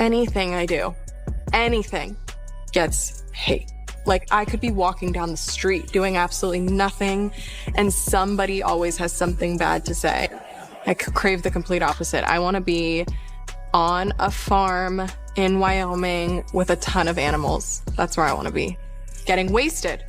anything I do, anything gets hate. Like, I could be walking down the street doing absolutely nothing, and somebody always has something bad to say. I crave the complete opposite. I want to be on a farm in Wyoming with a ton of animals. That's where I want to be. Getting wasted.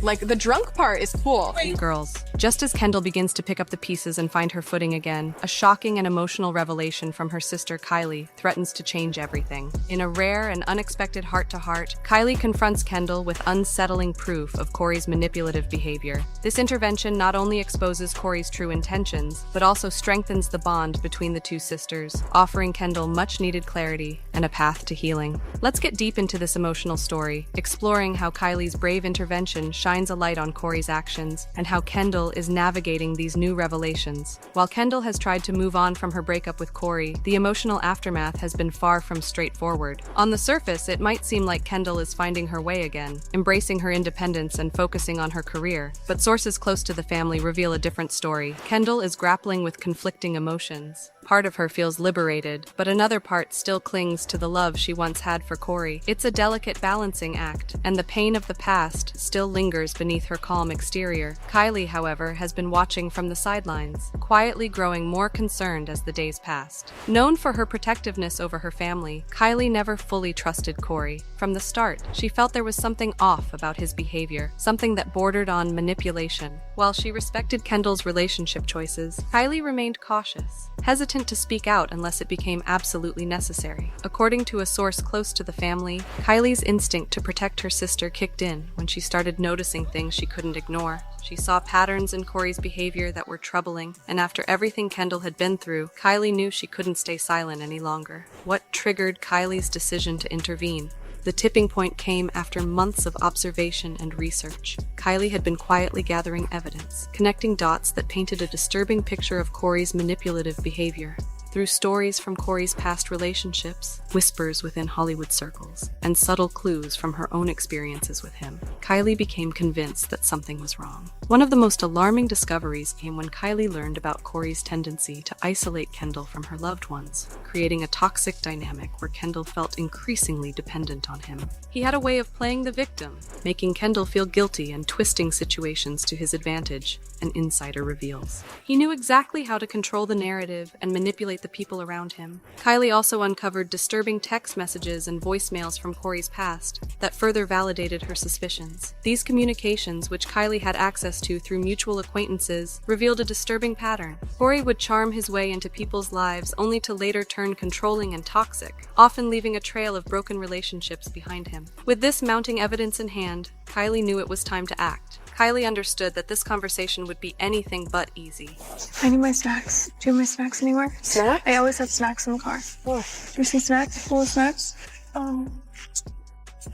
Like, the drunk part is cool. Girls. Just as Kendall begins to pick up the pieces and find her footing again, a shocking and emotional revelation from her sister Kylie threatens to change everything. In a rare and unexpected heart-to-heart, Kylie confronts Kendall with unsettling proof of Corey's manipulative behavior. This intervention not only exposes Corey's true intentions, but also strengthens the bond between the two sisters, offering Kendall much-needed clarity and a path to healing. Let's get deep into this emotional story, exploring how Kylie's brave intervention shines a light on Corey's actions and how Kendall is navigating these new revelations. While Kendall has tried to move on from her breakup with Corey, the emotional aftermath has been far from straightforward. On the surface, it might seem like Kendall is finding her way again, embracing her independence and focusing on her career, but sources close to the family reveal a different story. Kendall is grappling with conflicting emotions. Part of her feels liberated, but another part still clings to the love she once had for Corey. It's a delicate balancing act, and the pain of the past still lingers beneath her calm exterior. Kylie, however, has been watching from the sidelines, quietly growing more concerned as the days passed. Known for her protectiveness over her family, Kylie never fully trusted Corey. From the start, she felt there was something off about his behavior, something that bordered on manipulation. While she respected Kendall's relationship choices, Kylie remained cautious, hesitant to speak out unless it became absolutely necessary. According to a source close to the family, Kylie's instinct to protect her sister kicked in when she started noticing things she couldn't ignore. She saw patterns in Corey's behavior that were troubling, and after everything Kendall had been through, Kylie knew she couldn't stay silent any longer. What triggered Kylie's decision to intervene? The tipping point came after months of observation and research. Kylie had been quietly gathering evidence, connecting dots that painted a disturbing picture of Corey's manipulative behavior. Through stories from Corey's past relationships, whispers within Hollywood circles, and subtle clues from her own experiences with him, Kylie became convinced that something was wrong. One of the most alarming discoveries came when Kylie learned about Corey's tendency to isolate Kendall from her loved ones, creating a toxic dynamic where Kendall felt increasingly dependent on him. He had a way of playing the victim, making Kendall feel guilty and twisting situations to his advantage, an insider reveals. He knew exactly how to control the narrative and manipulate the people around him. Kylie also uncovered disturbing text messages and voicemails from Corey's past that further validated her suspicions. These communications, which Kylie had access to through mutual acquaintances, revealed a disturbing pattern. Corey would charm his way into people's lives only to later turn controlling and toxic, often leaving a trail of broken relationships behind him. With this mounting evidence in hand, Kylie knew it was time to act. Kylie understood that this conversation would be anything but easy. I need my snacks. Do you have my snacks anywhere? Snacks? I always have snacks in the car. Oh. Do you see snacks? Full of snacks? I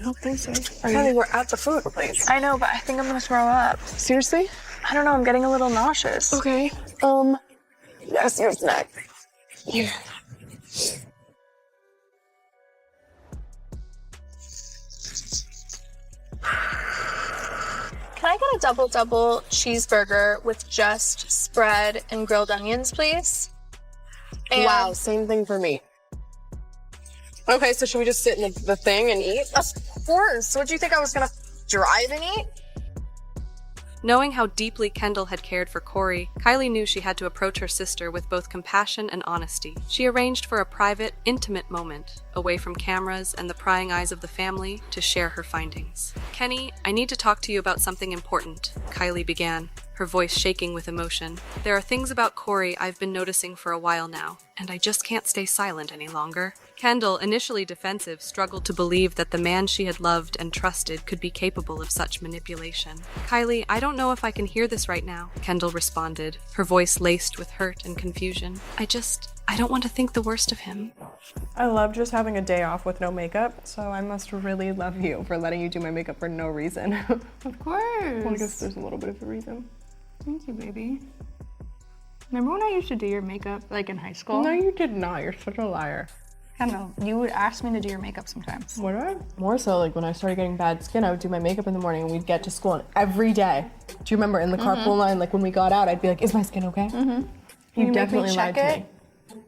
don't think so. Kylie, we're at the food place. I know, but I think I'm gonna throw up. Seriously? I don't know, I'm getting a little nauseous. Okay. That's your snack. Here. Can I get a double cheeseburger with just spread and grilled onions, please? And Wow, same thing for me. Okay, so should we just sit in the thing and eat? Of course. What do you think I was gonna drive and eat? Knowing how deeply Kendall had cared for Corey, Kylie knew she had to approach her sister with both compassion and honesty. She arranged for a private, intimate moment, away from cameras and the prying eyes of the family, to share her findings. "Kenny, I need to talk to you about something important," Kylie began, her voice shaking with emotion. "There are things about Corey I've been noticing for a while now, and I just can't stay silent any longer." Kendall, initially defensive, struggled to believe that the man she had loved and trusted could be capable of such manipulation. "Kylie, I don't know if I can hear this right now," Kendall responded, her voice laced with hurt and confusion. I don't want to think the worst of him." I love just having a day off with no makeup, so I must really love you for letting you do my makeup for no reason. Of course. Well, I guess there's a little bit of a reason. Thank you, baby. Remember when I used to do your makeup, like in high school? No, you did not. You're such a liar. I don't know. You would ask me to do your makeup sometimes. What do I? More so, like when I started getting bad skin, I would do my makeup in the morning and we'd get to school and every day. Do you remember in the carpool line, like when we got out, I'd be like, "Is my skin okay?" Can You you definitely make me lied check to it? me.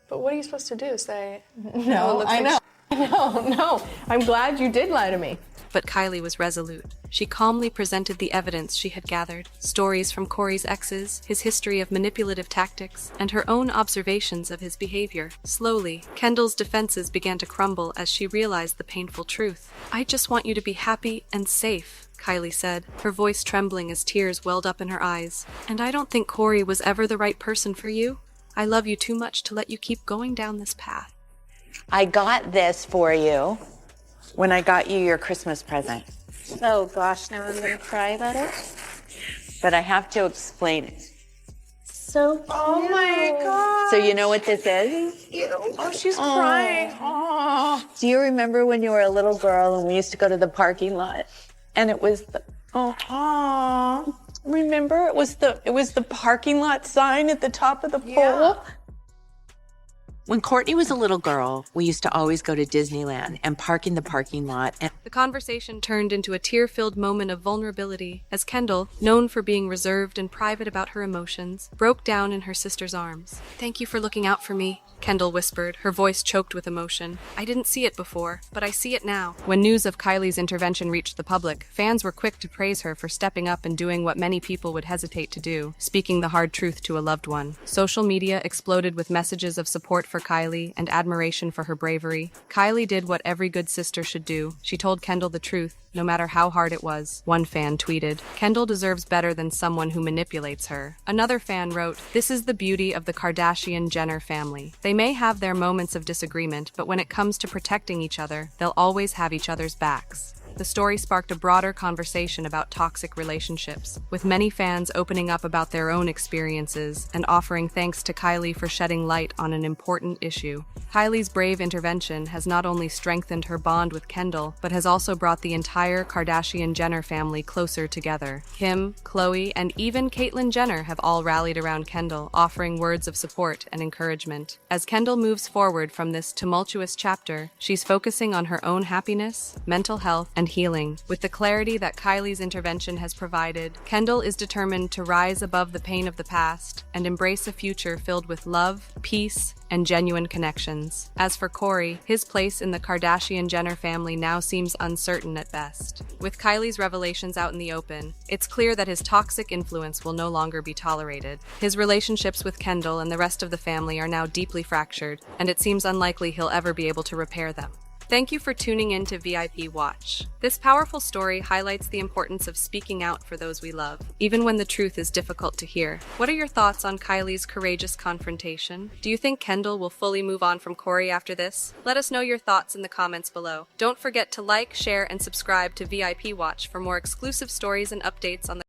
But what are you supposed to do? Say, No, I know. No. I'm glad you did lie to me. But Kylie was resolute. She calmly presented the evidence she had gathered, stories from Corey's exes, his history of manipulative tactics, and her own observations of his behavior. Slowly, Kendall's defenses began to crumble as she realized the painful truth. "I just want you to be happy and safe," Kylie said, her voice trembling as tears welled up in her eyes. "And I don't think Corey was ever the right person for you. I love you too much to let you keep going down this path." I got this for you when I got you your Christmas present. oh gosh, now I'm gonna cry about it. But I have to explain it. So cute. Oh my god. So you know what this is? Oh, she's crying. Oh. Do you remember when you were a little girl and we used to go to the parking lot? And it was the, remember? It was the parking lot sign at the top of the pole? When Courtney was a little girl, we used to always go to Disneyland and park in the parking lot. And The conversation turned into a tear-filled moment of vulnerability as Kendall, known for being reserved and private about her emotions, broke down in her sister's arms. "Thank you for looking out for me," Kendall whispered, her voice choked with emotion. "I didn't see it before, but I see it now." When news of Kylie's intervention reached the public, fans were quick to praise her for stepping up and doing what many people would hesitate to do, speaking the hard truth to a loved one. Social media exploded with messages of support for Kylie and admiration for her bravery. Kylie did what every good sister should do. She told Kendall the truth, no matter how hard it was. One fan tweeted, "Kendall deserves better than someone who manipulates her." Another fan wrote, "This is the beauty of the Kardashian-Jenner family. They may have their moments of disagreement, but when it comes to protecting each other, they'll always have each other's backs." The story sparked a broader conversation about toxic relationships, with many fans opening up about their own experiences and offering thanks to Kylie for shedding light on an important issue. Kylie's brave intervention has not only strengthened her bond with Kendall, but has also brought the entire Kardashian-Jenner family closer together. Kim, Khloe, and even Caitlyn Jenner have all rallied around Kendall, offering words of support and encouragement. As Kendall moves forward from this tumultuous chapter, she's focusing on her own happiness, mental health, and healing. With the clarity that Kylie's intervention has provided, Kendall is determined to rise above the pain of the past and embrace a future filled with love, peace, and genuine connections. As for Corey, his place in the Kardashian-Jenner family now seems uncertain at best. With Kylie's revelations out in the open, it's clear that his toxic influence will no longer be tolerated. His relationships with Kendall and the rest of the family are now deeply fractured, and it seems unlikely he'll ever be able to repair them. Thank you for tuning in to VIP Watch. This powerful story highlights the importance of speaking out for those we love, even when the truth is difficult to hear. What are your thoughts on Kylie's courageous confrontation? Do you think Kendall will fully move on from Corey after this? Let us know your thoughts in the comments below. Don't forget to like, share, and subscribe to VIP Watch for more exclusive stories and updates on the